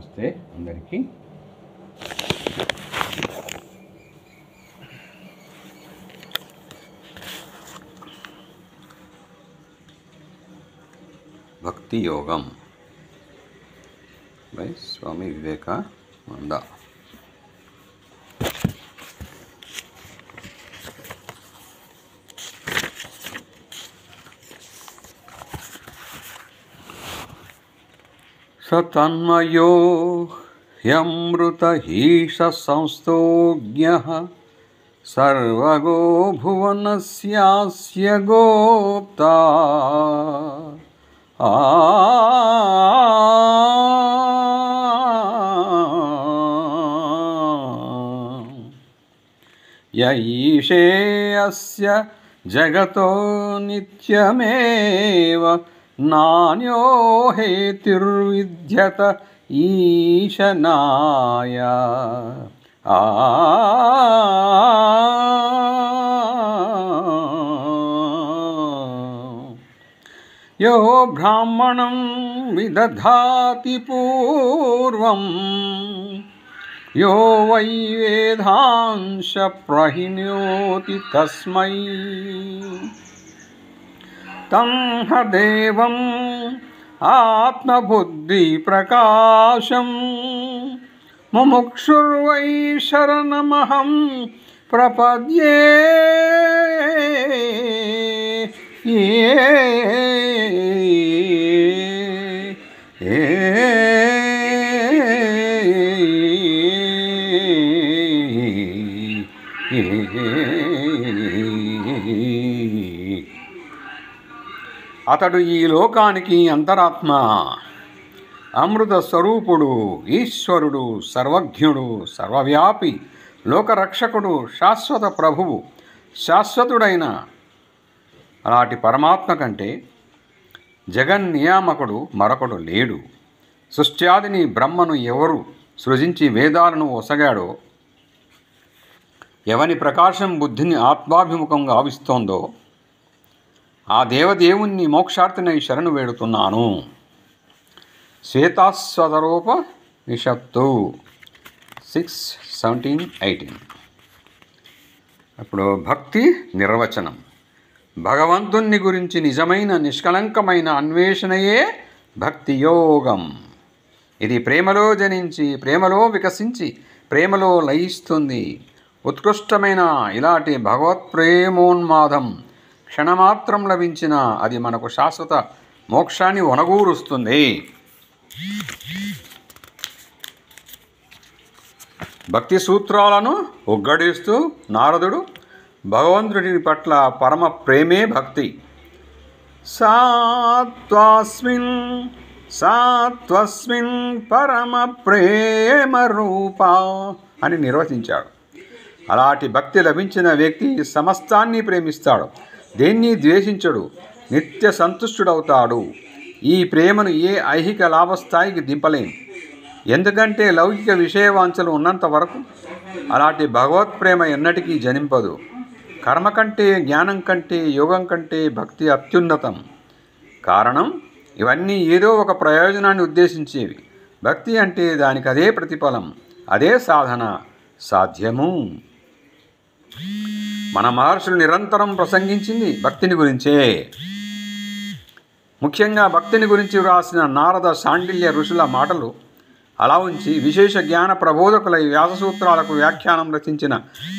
నమస్తే అందరికీ. భక్తి యోగం బై స్వామి వివేకానంద. సతన్మయో హ్యమృతహీష సంస్థోజ్ఞః సర్వగో భువనస్యాస్య గోప్తా య ఈశేయస్య జగతో నిత్యమేవ నాన్యో హేతుర్విద్యత ఈశనాయ. యో బ్రాహ్మణం విదధాతి పూర్వం యో వై వేదాంశ ప్రహిణోతి తస్మై తం దేవం ఆత్మబుద్ధి ప్రకాశం ముముక్షుర్వై శరణమహం ప్రపద్యే. అతడు ఈ లోకానికి అంతరాత్మ, అమృత స్వరూపుడు, ఈశ్వరుడు, సర్వజ్ఞుడు, సర్వవ్యాపి, లోకరక్షకుడు, శాశ్వత ప్రభువు, శాశ్వతుడైన అలాంటి పరమాత్మ కంటే జగన్నియామకుడు మరొకడు లేడు. సృష్ట్యాదిని బ్రహ్మను ఎవరు సృజించి వేదాలను ఒసగాడో, ఎవని ప్రకాశం బుద్ధిని ఆత్మాభిముఖంగా ఆవిస్తోందో ఆ దేవదేవుణ్ణి మోక్షార్థినై శరణు వేడుతున్నాను. శ్వేతాస్వతరూప నిషత్తు 6:17-18. అప్పుడు భక్తి నిర్వచనం. భగవంతుణ్ణి గురించి నిజమైన నిష్కలంకమైన అన్వేషణయే భక్తి యోగం. ఇది ప్రేమలో జనించి ప్రేమలో వికసించి ప్రేమలో లయిస్తుంది. ఉత్కృష్టమైన ఇలాంటి భగవత్ ప్రేమోన్మాదం క్షణమాత్రం లభించిన అది మనకు శాశ్వత మోక్షాన్ని ఒనగూరుస్తుంది. భక్తి సూత్రాలను ఒగ్గడిస్తూ నారదుడు భగవంతుడి పట్ల పరమ ప్రేమే భక్తి. సాత్వస్మిన్ పరమ ప్రేమ రూపా అని నిర్వచించాడు. అలాంటి భక్తి లభించిన వ్యక్తి సమస్తాన్ని ప్రేమిస్తాడు, దేన్ని ద్వేషించడు, నిత్య సంతుష్టుడవుతాడు. ఈ ప్రేమను ఏ ఐహిక లాభస్థాయికి దింపలేం. ఎందుకంటే లౌకిక విషయవాంఛలు ఉన్నంత వరకు అలాంటి భగవత్ ప్రేమ ఎన్నటికీ జనింపదు. కర్మ కంటే, జ్ఞానం కంటే, యోగం కంటే భక్తి అత్యున్నతం. కారణం, ఇవన్నీ ఏదో ఒక ప్రయోజనాన్ని ఉద్దేశించేవి. భక్తి అంటే దానికి అదే ప్రతిఫలం, అదే సాధన, సాధ్యము. మన మహర్షులు నిరంతరం ప్రసంగించింది భక్తిని గురించే. ముఖ్యంగా భక్తిని గురించి వ్రాసిన నారద, శాండిల్య ఋషుల మాటలు అలా ఉంచి విశేష జ్ఞాన ప్రబోధకులై వ్యాససూత్రాలకు వ్యాఖ్యానం రచించిన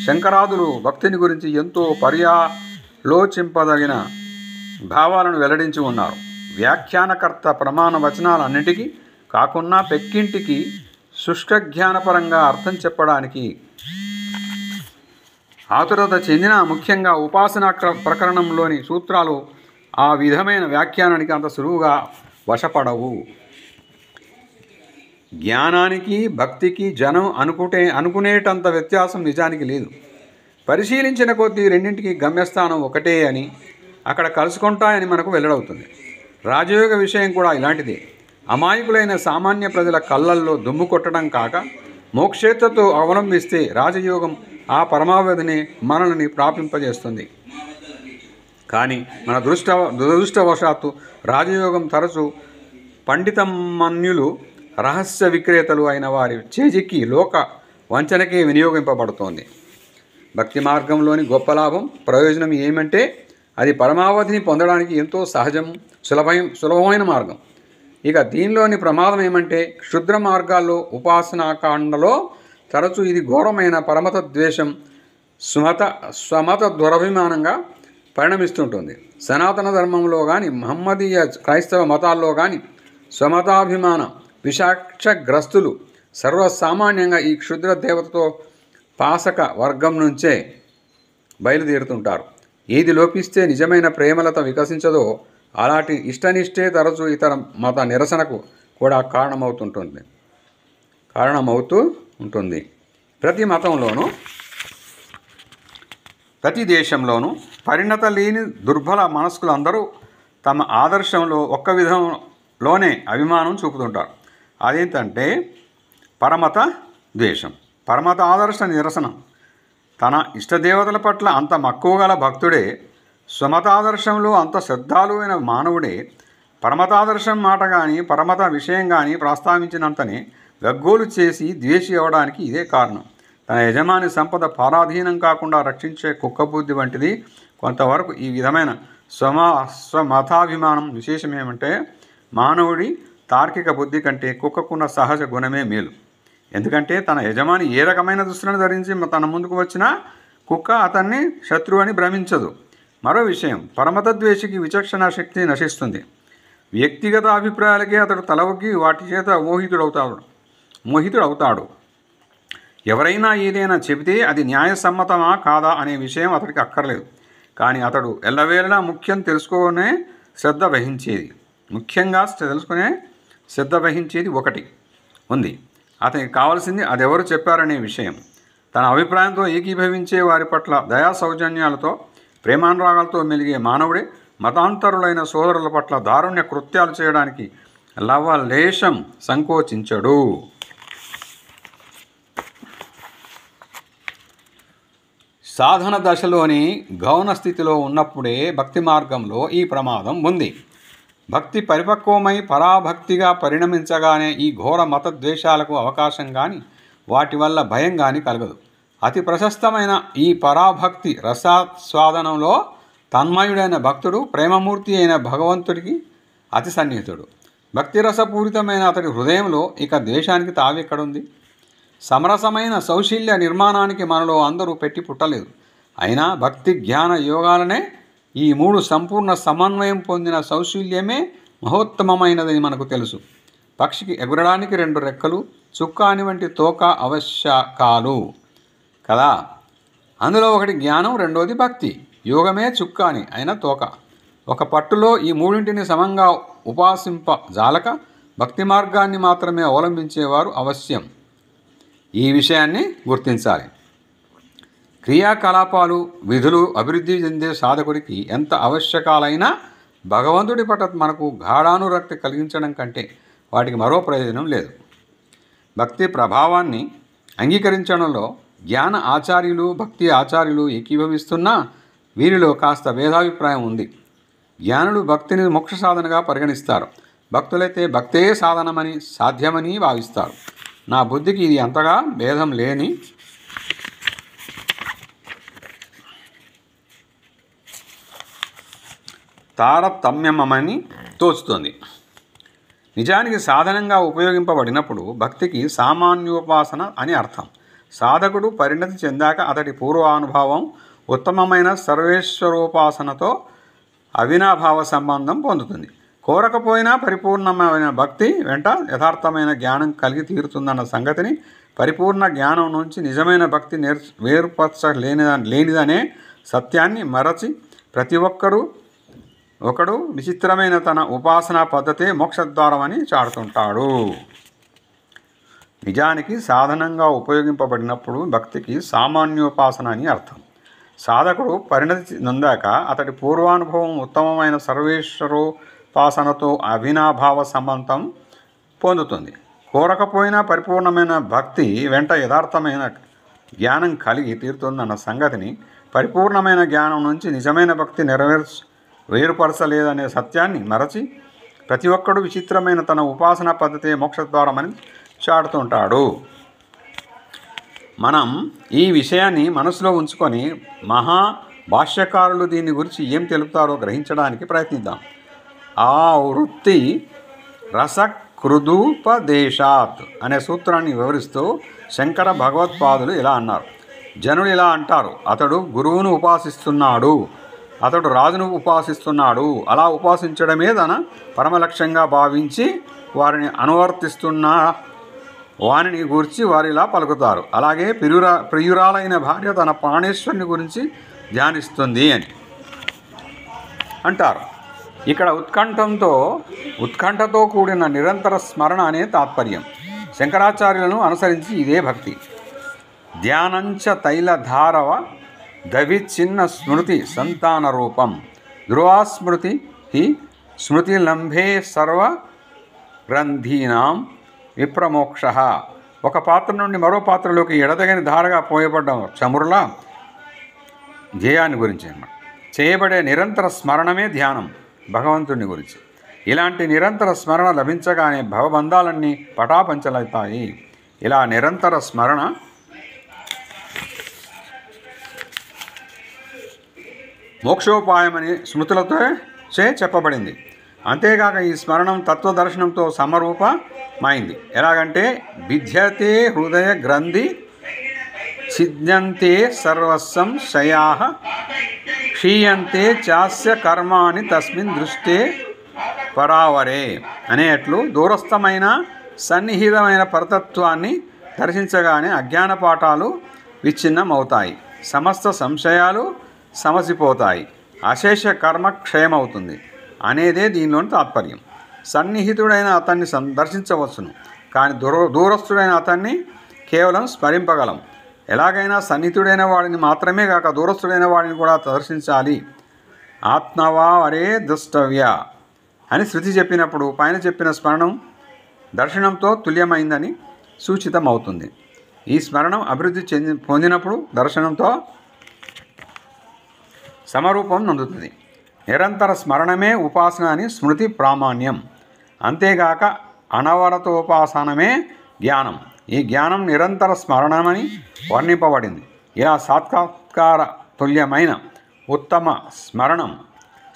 శంకరాదులు భక్తిని గురించి ఎంతో పర్యాలోచింపదగిన భావాలను వెల్లడించి ఉన్నారు. వ్యాఖ్యానకర్త ప్రమాణ వచనాలన్నిటికీ కాకున్నా పెక్కింటికి శుష్క జ్ఞానపరంగా అర్థం చెప్పడానికి ఆతురత చెందిన ముఖ్యంగా ఉపాసనా ప్రకరణంలోని సూత్రాలు ఆ విధమైన వ్యాఖ్యానానికి అంత సులువుగా వశపడవు. జ్ఞానానికి భక్తికి జనం అనుకునేటంత వ్యత్యాసం నిజానికి లేదు. పరిశీలించిన కొద్దీ రెండింటికి గమ్యస్థానం ఒకటే అని, అక్కడ కలుసుకుంటాయని మనకు వెల్లడవుతుంది. రాజయోగ విషయం కూడా ఇలాంటిదే. అమాయకులైన సామాన్య ప్రజల కళ్ళల్లో దుమ్ము కొట్టడం కాక మోక్షేత్రతో అవలంబిస్తే రాజయోగం ఆ పరమావధిని మనల్ని ప్రాపింపజేస్తుంది. కానీ మన దురదృష్టవశాత్తు రాజయోగం తరచు పండితమన్యులు రహస్య విక్రేతలు అయిన వారి చేజిక్కి లోక వంచనకే వినియోగింపబడుతోంది. భక్తి మార్గంలోని గొప్ప లాభం ప్రయోజనం ఏమంటే అది పరమావధిని పొందడానికి ఎంతో సహజం, సులభమైన మార్గం. ఇక దీనిలోని ప్రమాదం ఏమంటే క్షుద్ర మార్గాల్లో ఉపాసనాకాండలో తరచూ ఇది ఘోరమైన పరమత ద్వేషం, స్వమత దురభిమానంగా పరిణమిస్తుంటుంది. సనాతన ధర్మంలో కానీ మహమ్మదీయ క్రైస్తవ మతాల్లో కానీ స్వమతాభిమాన విషాక్షగ్రస్తులు సర్వసామాన్యంగా ఈ క్షుద్ర దేవతతో పాసక వర్గం నుంచే బయలుదేరుతుంటారు. ఏది లోపిస్తే నిజమైన ప్రేమలత వికసించదో అలాంటి ఇష్టనిష్టే తరచూ ఇతర మత నిరసనకు కూడా కారణమవుతూ ఉంటుంది. ప్రతి మతంలోనూ ప్రతి దేశంలోనూ పరిణత లేని దుర్బల మనస్కులందరూ తమ ఆదర్శంలో ఒక్క విధంలోనే అభిమానం చూపుతుంటారు. అదేంటంటే పరమత ద్వేషం, పరమత ఆదర్శ నిరసనం. తన ఇష్టదేవతల పట్ల అంత మక్కువ గల భక్తుడే, స్వమతాదర్శంలో అంత శ్రద్ధాలువైన మానవుడే పరమతాదర్శం మాట కానీ పరమత విషయం కానీ ప్రస్తావించినంతనే గగ్గోలు చేసి ద్వేషి అవడానికి ఇదే కారణం. తన యజమాని సంపద పరాధీనం కాకుండా రక్షించే కుక్కబుద్ధి వంటిది కొంతవరకు ఈ విధమైన స్వమతాభిమానం. విశేషమేమంటే మానవుడి తార్కిక బుద్ధి కంటే కుక్కకున్న సహజ గుణమే మేలు. ఎందుకంటే తన యజమాని ఏ రకమైన దుస్తులను ధరించి తన ముందుకు వచ్చినా కుక్క అతన్ని శత్రువు అని భ్రమించదు. మరో విషయం, పరమతద్వేషికి విచక్షణ శక్తి నశిస్తుంది. వ్యక్తిగత అభిప్రాయాలకే అతడు తలవొగ్గి వాటి చేత మోహితుడవుతాడు. ఎవరైనా ఏదైనా చెబితే అది న్యాయసమ్మతమా కాదా అనే విషయం అతడికి అక్కర్లేదు. కానీ అతడు ఎల్లవేళలా ముఖ్యంగా తెలుసుకునే శ్రద్ధ వహించేది ఒకటి ఉంది. అతనికి కావాల్సింది అదెవరు చెప్పారనే విషయం. తన అభిప్రాయంతో ఏకీభవించే వారి పట్ల దయా సౌజన్యాలతో ప్రేమానురాగాలతో మెలిగే మానవుడే మతాంతరులైన సోదరుల పట్ల దారుణ్య కృత్యాలు చేయడానికి లవలేశం సంకోచించడు. సాధన దశలోని గౌణ స్థితిలో ఉన్నప్పుడే భక్తి మార్గంలో ఈ ప్రమాదం ఉంది. భక్తి పరిపక్వమై పరాభక్తిగా పరిణమించగానే ఈ ఘోర మత ద్వేషాలకు అవకాశం కానీ వాటి వల్ల భయం కానీ కలగదు. అతి ప్రశస్తమైన ఈ పరాభక్తి రసాస్వాదనంలో తన్మయుడైన భక్తుడు ప్రేమమూర్తి అయిన భగవంతుడికి అతి సన్నిహితుడు. భక్తి రసపూరితమైన అతడి హృదయంలో ఇక ద్వేషానికి తావెక్కడుంది? సమరసమైన సౌశీల్య నిర్మాణానికి మనలో అందరూ పెట్టి పుట్టలేదు. అయినా భక్తి జ్ఞాన యోగాలనే ఈ మూడు సంపూర్ణ సమన్వయం పొందిన సౌశీల్యమే మహోత్తమమైనదని మనకు తెలుసు. పక్షికి ఎగురడానికి 2 రెక్కలు, చుక్కాని వంటి తోక అవశ్యకాలు కదా. అందులో ఒకటి జ్ఞానం, రెండోది భక్తి. యోగమే చుక్కాని అయిన తోక. ఒక పట్టులో ఈ మూడింటిని సమంగా ఉపాసింపజాలక భక్తి మార్గాన్ని మాత్రమే అవలంబించేవారు అవశ్యం. ఈ విషయాన్ని గుర్తించాలి. క్రియాకలాపాలు, విధులు అభివృద్ధి చెందే సాధకుడికి ఎంత ఆవశ్యకాలైనా భగవంతుడి పట్ల మనకు గాఢానురక్తి కలిగించడం కంటే వాటికి మరో ప్రయోజనం లేదు. భక్తి ప్రభావాన్ని అంగీకరించడంలో జ్ఞాన ఆచార్యులు, భక్తి ఆచార్యులు ఏకీభవిస్తున్నా వీరిలో కాస్త భేదాభిప్రాయం ఉంది. జ్ఞానులు భక్తిని మోక్ష సాధనగా పరిగణిస్తారు. భక్తులైతే భక్తే సాధ్యమని భావిస్తారు. నా బుద్ధికి ఇది అంతగా భేదం లేని తారతమ్యమని తోచుతుంది. నిజానికి సాధనంగా ఉపయోగింపబడినప్పుడు భక్తికి సామాన్యోపాసన అని అర్థం. సాధకుడు పరిణతి చెందాక అతడి పూర్వానుభవం ఉత్తమమైన సర్వేశ్వరోపాసనతో అవినాభావ సంబంధం పొందుతుంది. కోరకపోయినా పరిపూర్ణమైన భక్తి వెంట యథార్థమైన జ్ఞానం కలిగి తీరుతుందన్న సంగతిని, పరిపూర్ణ జ్ఞానం నుంచి నిజమైన భక్తి వేరుపరచలేనిదనే సత్యాన్ని మరచి ప్రతి ఒకడు విచిత్రమైన తన ఉపాసనా పద్ధతే మోక్షద్వారమని చాటుతుంటాడు. నిజానికి సాధనంగా ఉపయోగింపబడినప్పుడు భక్తికి సామాన్యోపాసన అని అర్థం. సాధకుడు పరిణతి నొందాక అతడి పూర్వానుభవం ఉత్తమమైన సర్వేశ్వరోపాసనతో అవినాభావ సంబంధం పొందుతుంది. కోరకపోయినా పరిపూర్ణమైన భక్తి వెంట యథార్థమైన జ్ఞానం కలిగి తీరుతుందన్న సంగతిని, పరిపూర్ణమైన జ్ఞానం నుంచి నిజమైన భక్తి వేరుపరచలేదనే సత్యాన్ని మరచి ప్రతి ఒక్కడు విచిత్రమైన తన ఉపాసనా పద్ధతి మోక్షద్వారమని చాటుతుంటాడు. మనం ఈ విషయాన్ని మనసులో ఉంచుకొని భాష్యకారులు దీని గురించి ఏం తెలుపుతారో గ్రహించడానికి ప్రయత్నిద్దాం. ఆ వృత్తి రసకృదూపదేశాత్ అనే సూత్రాన్ని వివరిస్తూ శంకర భగవత్పాదులు ఇలా అన్నారు. జనులు ఇలా అంటారు, అతడు గురువును ఉపాసిస్తున్నాడు, అతడు రాజును ఉపాసిస్తున్నాడు. అలా ఉపాసించడమే తన పరమలక్ష్యంగా భావించి వారిని అనువర్తిస్తున్న వారిని గురించి వారిలా పలుకుతారు. అలాగే ప్రియురాలైన భార్య తన ప్రాణేశ్వరుని గురించి ధ్యానిస్తుంది అని అంటారు. ఇక్కడ ఉత్కంఠతో కూడిన నిరంతర స్మరణ అనే తాత్పర్యం. శంకరాచార్యులను అనుసరించి ఇదే భక్తి. ధ్యానంచ తైలధారవ దవిచ్ఛిన్న స్మృతి సంతాన రూపం ధ్రువాస్మృతి హి స్మృతిలంభే సర్వ గ్రంథీనాం విప్రమోక్ష. ఒక పాత్ర నుండి మరో పాత్రలోకి ఎడతగని ధారగా పోయబడ్డ చమురుల ధ్యేయాన్ని గురించి చేయబడే నిరంతర స్మరణమే ధ్యానం భగవంతుని గురించి. ఇలాంటి నిరంతర స్మరణ లభించగానే భవబంధాలన్నీ పటాపంచలవుతాయి. ఇలా నిరంతర స్మరణ మోక్షోపాయమని స్మృతులతో చెప్పబడింది. అంతేకాక ఈ స్మరణం తత్వదర్శనంతో సమరూపమైంది. ఎలాగంటే విద్యతే హృదయ గ్రంథి ఛిద్యంతే సర్వస్వం శయాః క్షీయంతే చాస్య కర్మాని తస్మిన్ దృష్టే పరావరే అనేట్లు దూరస్థమైన సన్నిహితమైన పరతత్వాన్ని దర్శించగానే అజ్ఞాన పాఠాలు విచ్ఛిన్నమవుతాయి, సమస్త సంశయాలు సమసిపోతాయి, అశేష కర్మ క్షయమవుతుంది అనేదే దీనిలోని తాత్పర్యం. సన్నిహితుడైన అతన్ని దర్శించవచ్చును, కానీ దూరస్థుడైన అతన్ని కేవలం స్మరింపగలం. ఎలాగైనా సన్నిహితుడైన వాడిని మాత్రమే కాక దూరస్థుడైన వాడిని కూడా దర్శించాలి. ఆత్మవా వరే ద్రష్టవ్య అని శృతి చెప్పినప్పుడు పైన చెప్పిన స్మరణం దర్శనంతో తుల్యమైందని సూచితమవుతుంది. ఈ స్మరణం అభివృద్ధి పొందినప్పుడు దర్శనంతో సమరూపం నందుతుంది. నిరంతర స్మరణమే ఉపాసన అని స్మృతి ప్రామాణ్యం. అంతేగాక అనవరతోపాసనమే జ్ఞానం. ఈ జ్ఞానం నిరంతర స్మరణమని వర్ణింపబడింది. ఇలా సాక్షాత్కార తుల్యమైన ఉత్తమ స్మరణం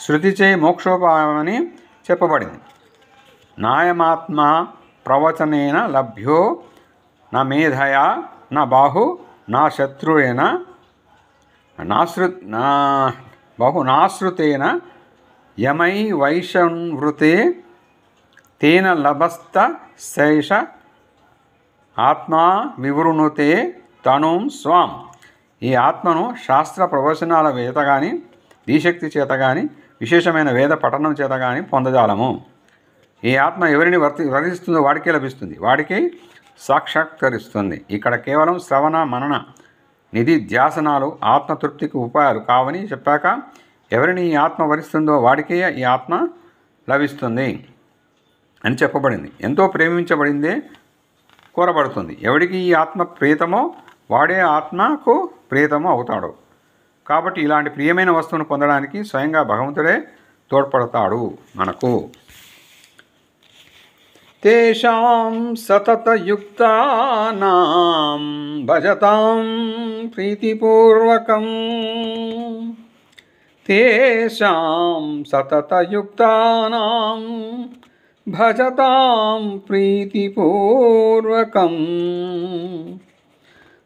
శృతిచే మోక్షోపాయమని చెప్పబడింది. నాయమాత్మ ప్రవచనేన లభ్యో నా మేధయా నా బాహు నా శత్రుయేన నాశ్రుతేన యమై వైషన్వృతే తేన లభస్త శేష ఆత్మా వివృణుతే తనుం స్వాం. ఈ ఆత్మను శాస్త్ర ప్రవచనాల చేత కానీ దీశక్తి చేత కానీ విశేషమైన వేద పఠనం చేత కానీ పొందజాలము. ఈ ఆత్మ ఎవరిని వర్తిస్తుందో వాడికే లభిస్తుంది, వాడికే సాక్షాత్కరిస్తుంది. ఇక్కడ కేవలం శ్రవణ మనన నిధి ధ్యాసనాలు ఆత్మతృప్తికి ఉపాయాలు కావని చెప్పాక ఎవరిని ఈ ఆత్మ వరిస్తుందో వాడికే ఈ ఆత్మ లభిస్తుంది అని చెప్పబడింది. ఎంతో ప్రేమించబడిందే కోరబడుతుంది. ఎవడికి ఈ ఆత్మ ప్రియతమో వాడే ఆత్మకు ప్రియతమో అవుతాడు. కాబట్టి ఇలాంటి ప్రియమైన వస్తువును పొందడానికి స్వయంగా భగవంతుడే తోడ్పడతాడు మనకు. తేషాం సతతయుక్తానాం భజతాం ప్రీతిపూర్వకం తేషాం సతతయుక్తానాం భజతాం ప్రీతిపూర్వకం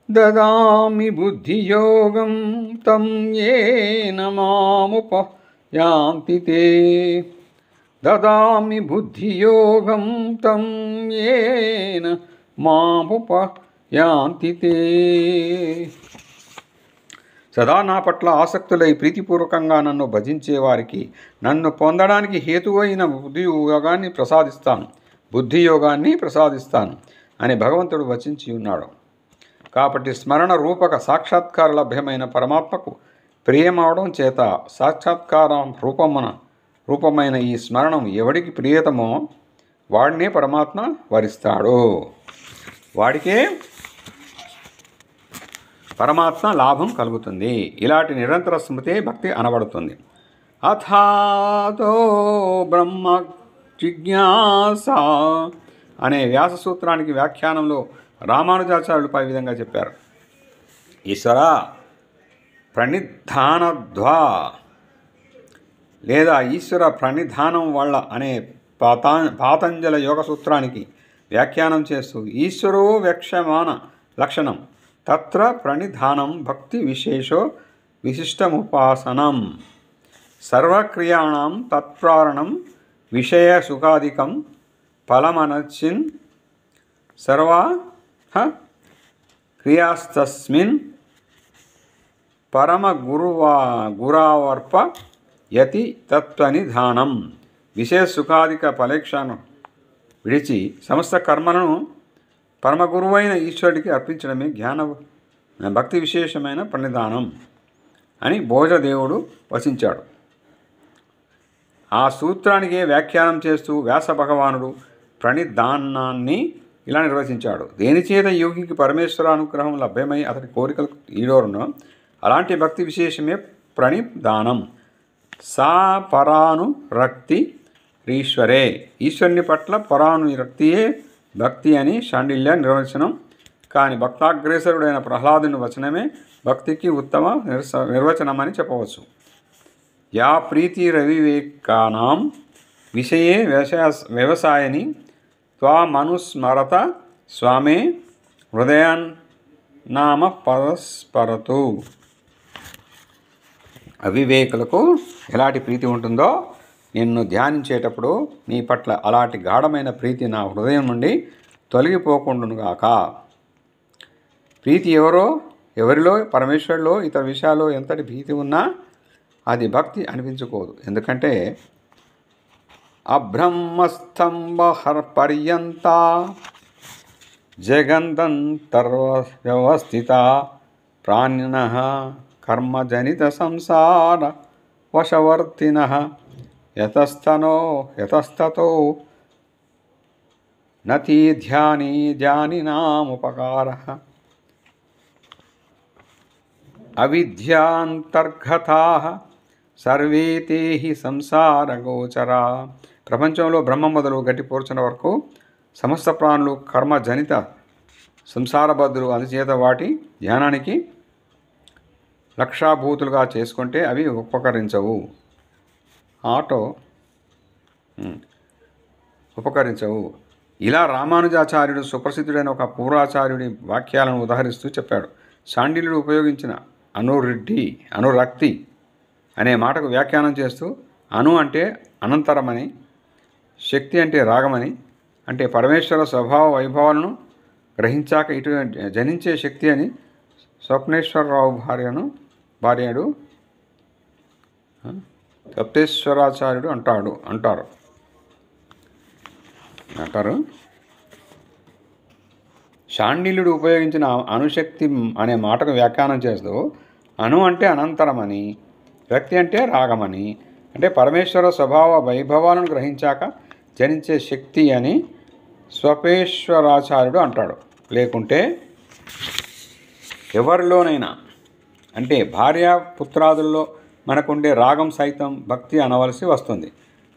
దదామి బుద్ధియోగం తం యేన మాముపయాంతి తే దదామి బుద్ధియోగం తం యేన మాముపయాంతి తే. సదా నా పట్ల ఆసక్తులై ప్రీతిపూర్వకంగా నన్ను భజించేవారికి నన్ను పొందడానికి హేతువైన బుద్ధియోగాన్ని ప్రసాదిస్తాను అని భగవంతుడు వచించి ఉన్నాడు. కాబట్టి స్మరణ రూపక సాక్షాత్కార లభ్యమైన పరమాత్మకు ప్రియమవడం చేత సాక్షాత్కారం రూపమైన ఈ స్మరణం ఎవడికి ప్రియతమో వాడినే పరమాత్మ వరిస్తాడు, వాడికే పరమాత్మ లాభం కలుగుతుంది. ఇలాంటి నిరంతర స్మృతే భక్తి అనబడుతుంది. అథాతో బ్రహ్మజ్ఞాన జిజ్ఞాస అనే వ్యాస సూత్రానికి వ్యాఖ్యానంలో రామానుజాచార్యులు పై విధంగా చెప్పారు. ఈశ్వర ప్రణిధానద్వా లేదా ఈశ్వర ప్రణిధానం వల్ల అనే పాతంజల యోగ సూత్రానికి వ్యాఖ్యానం చేస్తూ ఈశ్వరో వ్యక్షమాన లక్షణం తత్ర ప్రణిధానం భక్తి విశేషో విశిష్టముపాసనం సర్వక్రియాణం తత్ప్రారణం విషయ సుఖాధికం ఫలమనచిన్ సర్వా క్రియాస్తస్మిన్ పరమ గురావర్ప యతి తత్వనిధానం విశేష సుఖాధిక ఫలేక్షను విడిచి సమస్త కర్మలను పరమగురువైన ఈశ్వరుడికి అర్పించడమే భక్తి విశేషమైన ప్రణిధానం అని భోజదేవుడు వచించాడు. ఆ సూత్రానికి వ్యాఖ్యానం చేస్తూ వ్యాస భగవానుడు ప్రణిధానాన్ని ఇలా నిర్వచించాడు. దేనిచేత యోగికి పరమేశ్వర అనుగ్రహం లభ్యమై అతని కోరికలు ఈడోరును అలాంటి భక్తి విశేషమే ప్రణిధానం. సా పరానురక్తి ఈశ్వరే ఈశ్వరుని పట్ల పరానురక్తియే భక్తి అని శాండిల్య నిర్వచనం. కానీ భక్తాగ్రేసరుడైన ప్రహ్లాదుని వచనమే భక్తికి ఉత్తమ నిర్వచనమని చెప్పవచ్చు. యా ప్రీతిరవివేకానాం విషయే వ్యవసాయని త్వామనుస్మరత స్వామే హృదయాన్నామ పరస్పరతు. అవివేకులకు ఎలాంటి ప్రీతి ఉంటుందో నిన్ను ధ్యానించేటప్పుడు నీ పట్ల అలాంటి గాఢమైన ప్రీతి నా హృదయం నుండి తొలగిపోకుండునుగాక. ప్రీతి ఎవరిలో పరమేశ్వరులో ఇతర విషయాల్లో ఎంతటి భీతి ఉన్నా అది భక్తి అనిపించుకోదు. ఎందుకంటే అబ్రహ్మస్తంభపర్యంత జగంతంతర్వ్యవస్థిత ప్రాణినః కర్మజనిత సంసార వశవర్తినః యతస్తతో నతి ధ్యానినాముపకారః అవిద్యాంతర్గతాః సర్వే తే హి సంసారగోచరా. ప్రపంచంలో బ్రహ్మం మొదలు గట్టి పోర్చన వరకు సమస్త ప్రాణులు కర్మజనిత సంసారబద్ధులు. అందుచేత వాటి ధ్యానానికి లక్షాభూతులుగా చేసుకుంటే అవి ఉపకరించవు. ఇలా రామానుజాచార్యుడు సుప్రసిద్ధుడైన ఒక పూర్వాచార్యుడి వాక్యాలను ఉదహరిస్తూ చెప్పాడు. శాండిల్యుడు ఉపయోగించిన అనురక్తి అనే మాటకు వ్యాఖ్యానం చేస్తూ అను అంటే అనంతరమని, శక్తి అంటే రాగమని, అంటే పరమేశ్వర స్వభావ వైభవాలను గ్రహించాక ఇటు జనించే శక్తి అని స్వప్నేశ్వరరావు భార్యడు సప్తేశ్వరాచార్యుడు అంటారు. శాండిల్యుడు ఉపయోగించిన అణుశక్తి అనే మాటకు వ్యాఖ్యానం చేస్తూ అణు అంటే అనంతరమని, వ్యక్తి అంటే రాగమని, అంటే పరమేశ్వర స్వభావ వైభవాలను గ్రహించాక జనించే శక్తి అని స్వపేశ్వరాచార్యుడు అంటాడు. లేకుంటే ఎవరిలోనైనా అంటే భార్యాపుత్రాదుల్లో మనకుండే రాగం సైతం భక్తి అనవలసి వస్తుంది.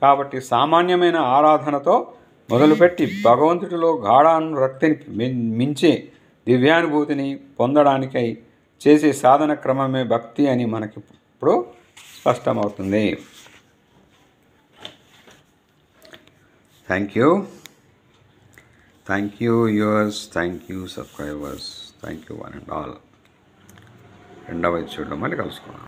కాబట్టి సామాన్యమైన ఆరాధనతో మొదలుపెట్టి భగవంతుడిలో గాఢానురక్తిని మించే దివ్యానుభూతిని పొందడానికై చేసే సాధన క్రమమే భక్తి అని మనకి ఇప్పుడు స్పష్టమవుతుంది. Thank you viewers, thank you subscribers, thank you one and all. రెండవ ఎపిసోడ్లో మళ్ళీ కలుసుకున్నాం.